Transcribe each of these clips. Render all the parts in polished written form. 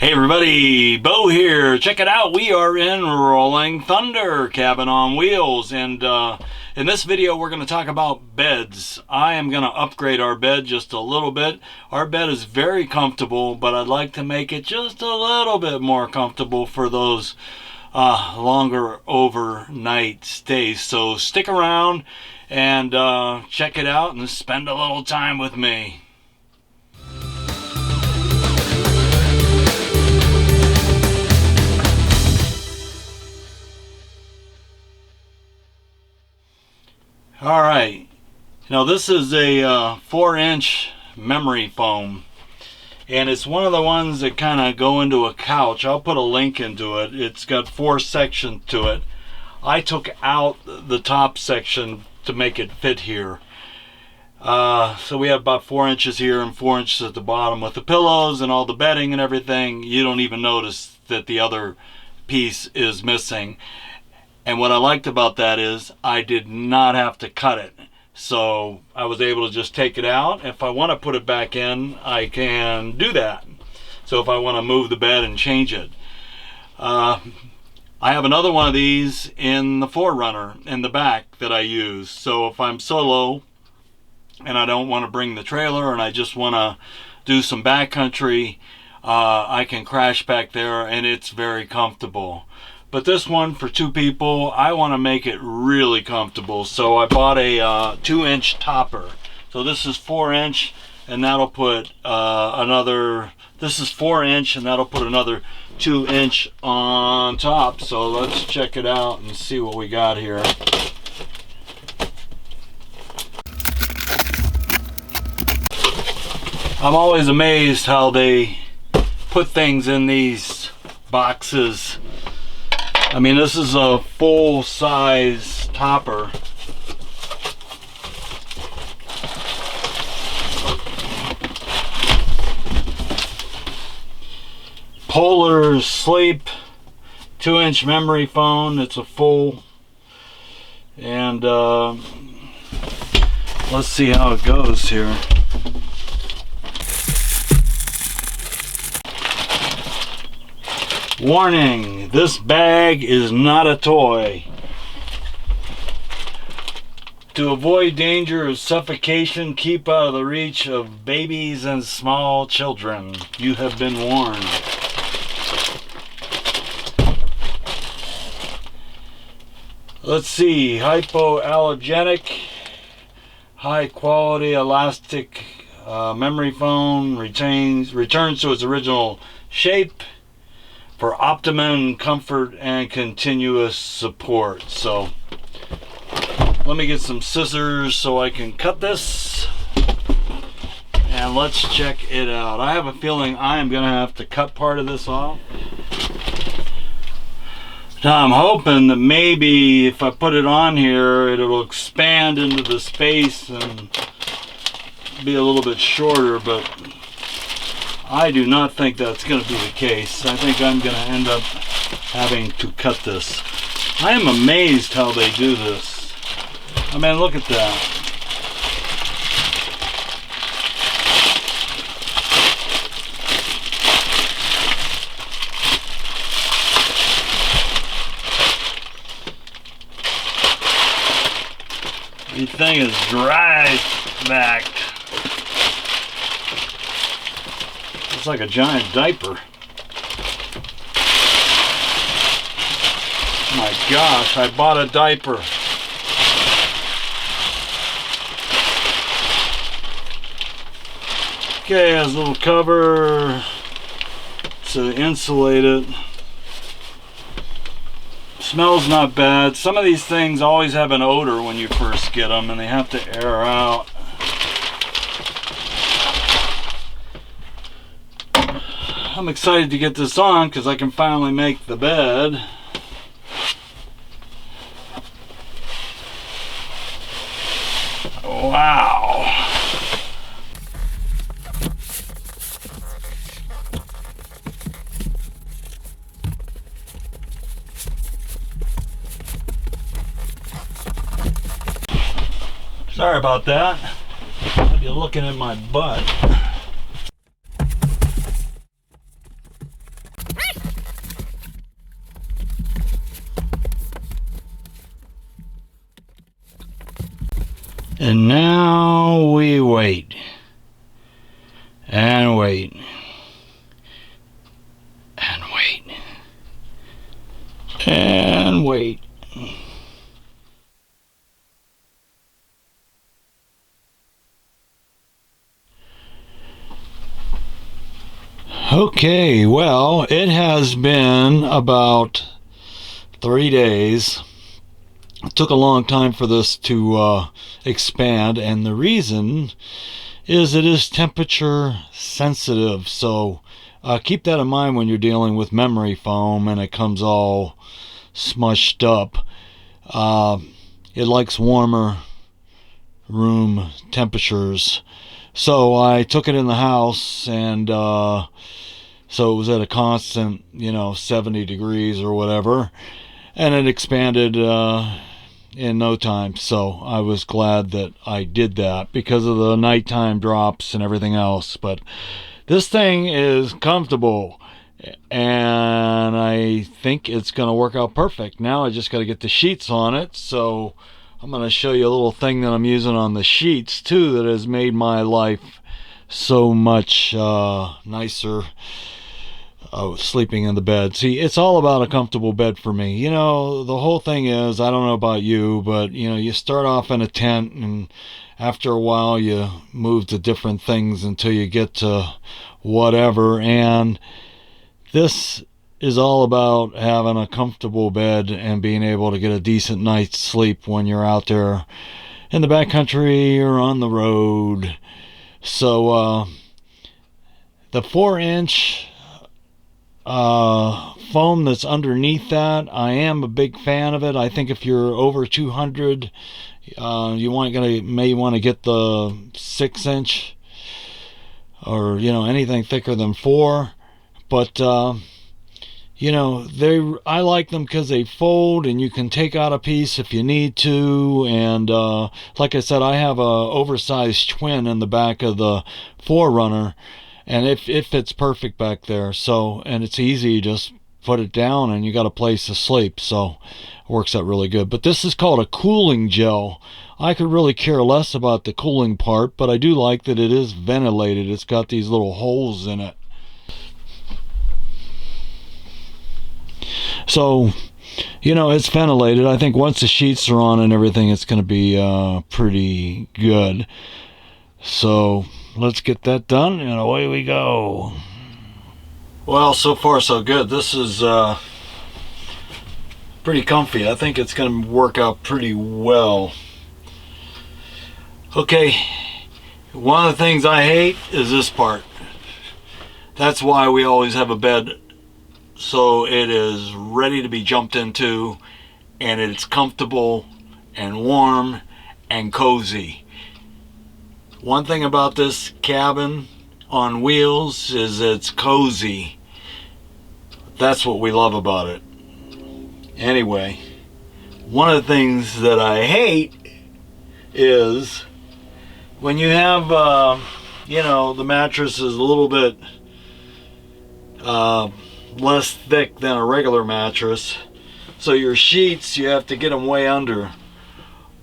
Hey everybody, Bo here. Check it out. We are in Rolling Thunder Cabin on Wheels, and in this video we're going to talk about beds. I am going to upgrade our bed just a little bit. Our bed is very comfortable, but I'd like to make it just a little bit more comfortable for those longer overnight stays. So stick around and check it out and spend a little time with me. All right, now this is a 4-inch memory foam, and it's one of the ones that kind of go into a couch. I'll put a link into it. It's got 4 sections to it. I took out the top section to make it fit here. So we have about 4 inches here and 4 inches at the bottom. With the pillows and all the bedding and everything, you don't even notice that the other piece is missing. And what I liked about that is I did not have to cut it. So I was able to just take it out. If I want to put it back in, I can do that. So if I want to move the bed and change it. I have another one of these in the 4Runner in the back that I use. So if I'm solo and I don't want to bring the trailer and I just want to do some backcountry, I can crash back there and it's very comfortable. But this one for 2 people, I want to make it really comfortable. So I bought a 2-inch topper. So this is 4-inch, and that'll put this is 4-inch, and that'll put another 2-inch on top. So let's check it out and see what we got here. I'm always amazed how they put things in these boxes. I mean, this is a full-size topper. Polar Sleep 2-inch memory foam. It's a full. And let's see how it goes here. Warning, this bag is not a toy. To avoid danger of suffocation, keep out of the reach of babies and small children. You have been warned. Let's see, hypoallergenic, high quality elastic memory foam, returns to its original shape for optimum comfort and continuous support. So let me get some scissors so I can cut this, and let's check it out. I have a feeling I am gonna have to cut part of this off. Now I'm hoping that maybe if I put it on here, it'll expand into the space and be a little bit shorter, but I do not think that's going to be the case. I think I'm going to end up having to cut this. I am amazed how they do this. I mean, look at that. The thing is dry back. It's like a giant diaper. My gosh, I bought a diaper. Okay, it has a little cover to insulate it. Smells not bad. Some of these things always have an odor when you first get them, and they have to air out. I'm excited to get this on because I can finally make the bed. Wow. Sorry about that. I'll be looking at my butt. And now we wait. And wait. And wait. And wait. Okay, well, it has been about 3 days. It took a long time for this to expand, and the reason is it is temperature sensitive. So keep that in mind when you're dealing with memory foam and it comes all smushed up. It likes warmer room temperatures. So I took it in the house, and so it was at a constant, 70 degrees or whatever, and it expanded in no time. So I was glad that I did that because of the nighttime drops and everything else. But this thing is comfortable, and I think it's going to work out perfect. Now I just got to get the sheets on it. So I'm going to show you a little thing that I'm using on the sheets too that has made my life so much nicer. Sleeping in the bed. See, it's all about a comfortable bed for me. The whole thing is, I don't know about you, but you start off in a tent, and after a while you move to different things until you get to whatever. And this is all about having a comfortable bed and being able to get a decent night's sleep when you're out there in the backcountry or on the road. So the 4-inch foam that's underneath that, I am a big fan of it. I think if you're over 200, you may want to get the 6-inch or anything thicker than 4. But I like them because they fold and you can take out a piece if you need to. And like I said, I have a oversized twin in the back of the 4Runner, and it fits perfect back there. So, and it's easy, you just put it down and you got a place to sleep. So it works out really good. But this is called a cooling gel. I could really care less about the cooling part, but I do like that it is ventilated. It's got these little holes in it. So, it's ventilated. I think once the sheets are on and everything, it's going to be pretty good. So let's get that done, and away we go. Well, so far so good. This is pretty comfy. I think it's going to work out pretty well. Okay, one of the things I hate is this part. That's why we always have a bed so it is ready to be jumped into, and it's comfortable and warm and cozy. One thing about this cabin on wheels is it's cozy. That's what we love about it. Anyway, one of the things that I hate is when you have, the mattress is a little bit less thick than a regular mattress, so your sheets, you have to get them way under.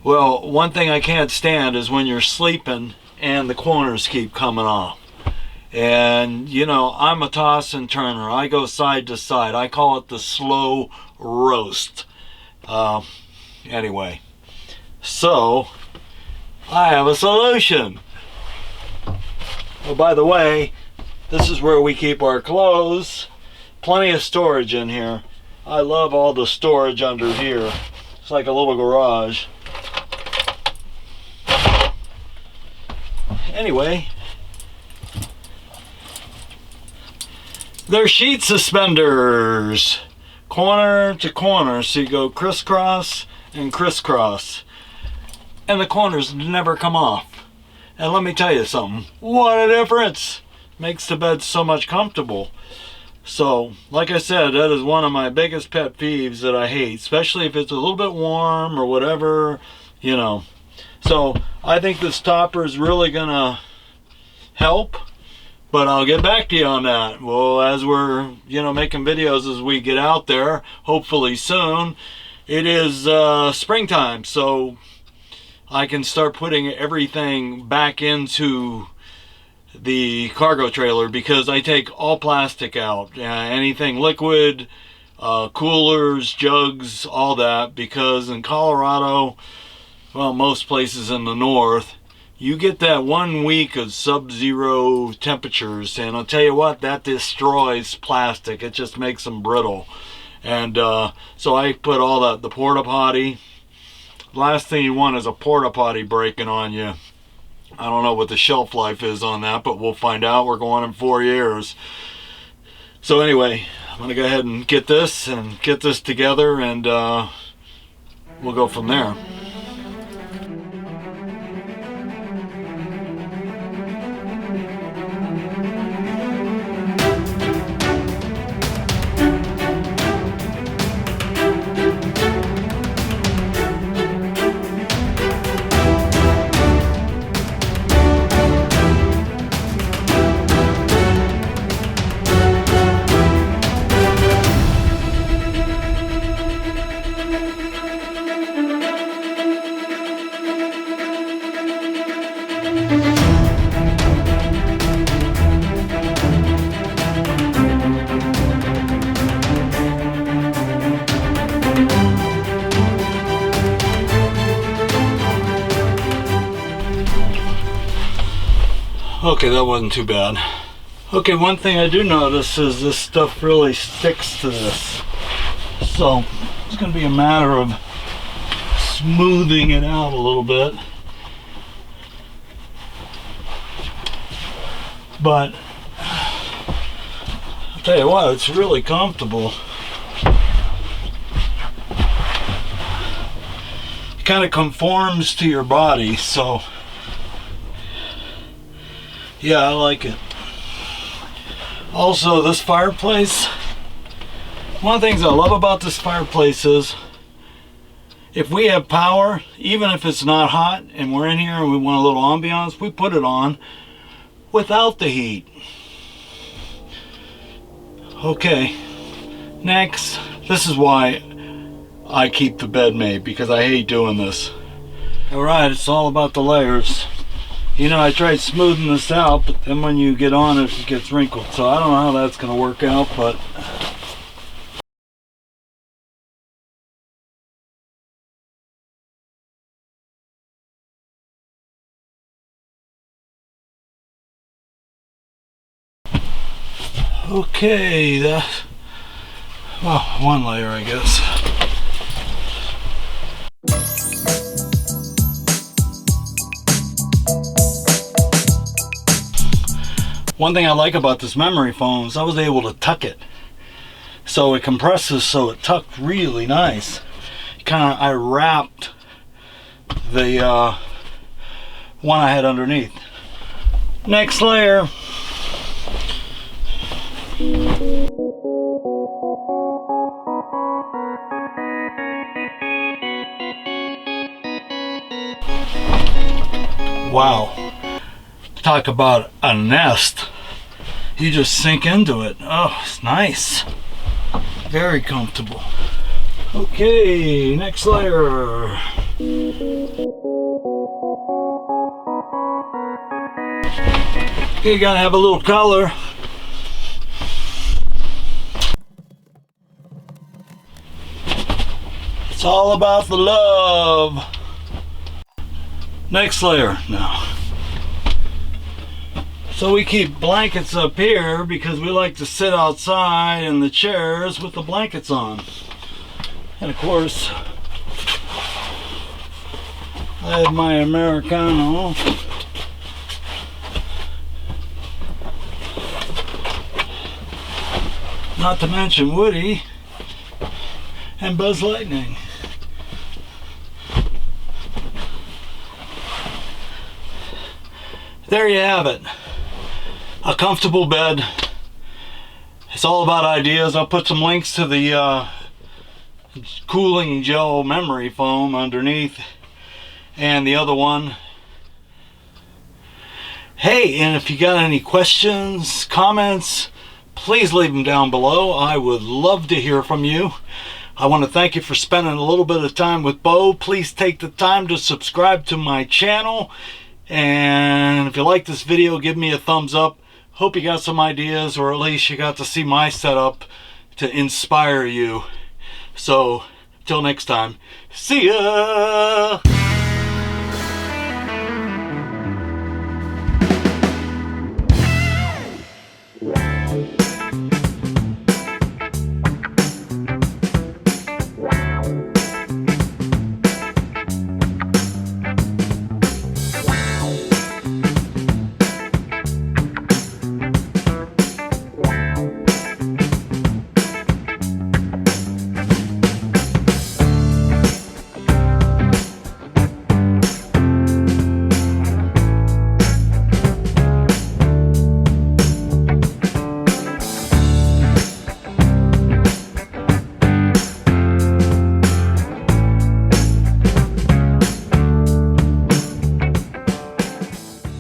Well, one thing I can't stand is when you're sleeping and the corners keep coming off. And I'm a toss and turner. I go side to side. I call it the slow roast. Anyway, so I have a solution. Oh, by the way, this is where we keep our clothes. Plenty of storage in here. I love all the storage under here. It's like a little garage. Anyway, they're sheet suspenders, corner to corner, so you go crisscross and crisscross, and the corners never come off. And let me tell you something, what a difference! Makes the bed so much comfortable. So, like I said, that is one of my biggest pet peeves that I hate, especially if it's a little bit warm or whatever, So, I think this topper is really going to help, but I'll get back to you on that. Well, as we're, making videos as we get out there, hopefully soon, it is springtime, so I can start putting everything back into the cargo trailer, because I take all plastic out, anything liquid, coolers, jugs, all that, because in Colorado, well, most places in the north, you get that 1 week of sub-zero temperatures, and I'll tell you what, that destroys plastic. It just makes them brittle. And so I put all the porta potty. Last thing you want is a porta potty breaking on you. I don't know what the shelf life is on that, but we'll find out. We're going in 4 years. So anyway, I'm gonna go ahead and get this together, and we'll go from there. Okay, that wasn't too bad. Okay, one thing I do notice is this stuff really sticks to this. So it's going to be a matter of smoothing it out a little bit. But I'll tell you what, it's really comfortable. It kind of conforms to your body, so yeah, I like it. Also, this fireplace, one of the things I love about this fireplace is if we have power, even if it's not hot and we're in here and we want a little ambiance, we put it on without the heat. Okay, next, this is why I keep the bed made, because I hate doing this. Alright, it's all about the layers. You know, I tried smoothing this out, but then when you get on it, it gets wrinkled. So I don't know how that's going to work out, but okay, well, one layer, I guess. One thing I like about this memory foam is I was able to tuck it. So it compresses, so it tucked really nice. I wrapped the one I had underneath. Next layer. Wow. Talk about a nest. You just sink into it. Oh, it's nice. Very comfortable. Okay, next layer. Okay, you gotta have a little color. It's all about the love. Next layer now. So we keep blankets up here because we like to sit outside in the chairs with the blankets on. And of course, I have my Americano. Not to mention Woody and Buzz Lightning. There you have it. A comfortable bed. It's all about ideas. I'll put some links to the cooling gel memory foam underneath and the other one. Hey, and if you got any questions, comments, please leave them down below. I would love to hear from you. I want to thank you for spending a little bit of time with Bo. Please take the time to subscribe to my channel. And if you like this video, give me a thumbs up. Hope you got some ideas, or at least you got to see my setup to inspire you. So, till next time, see ya!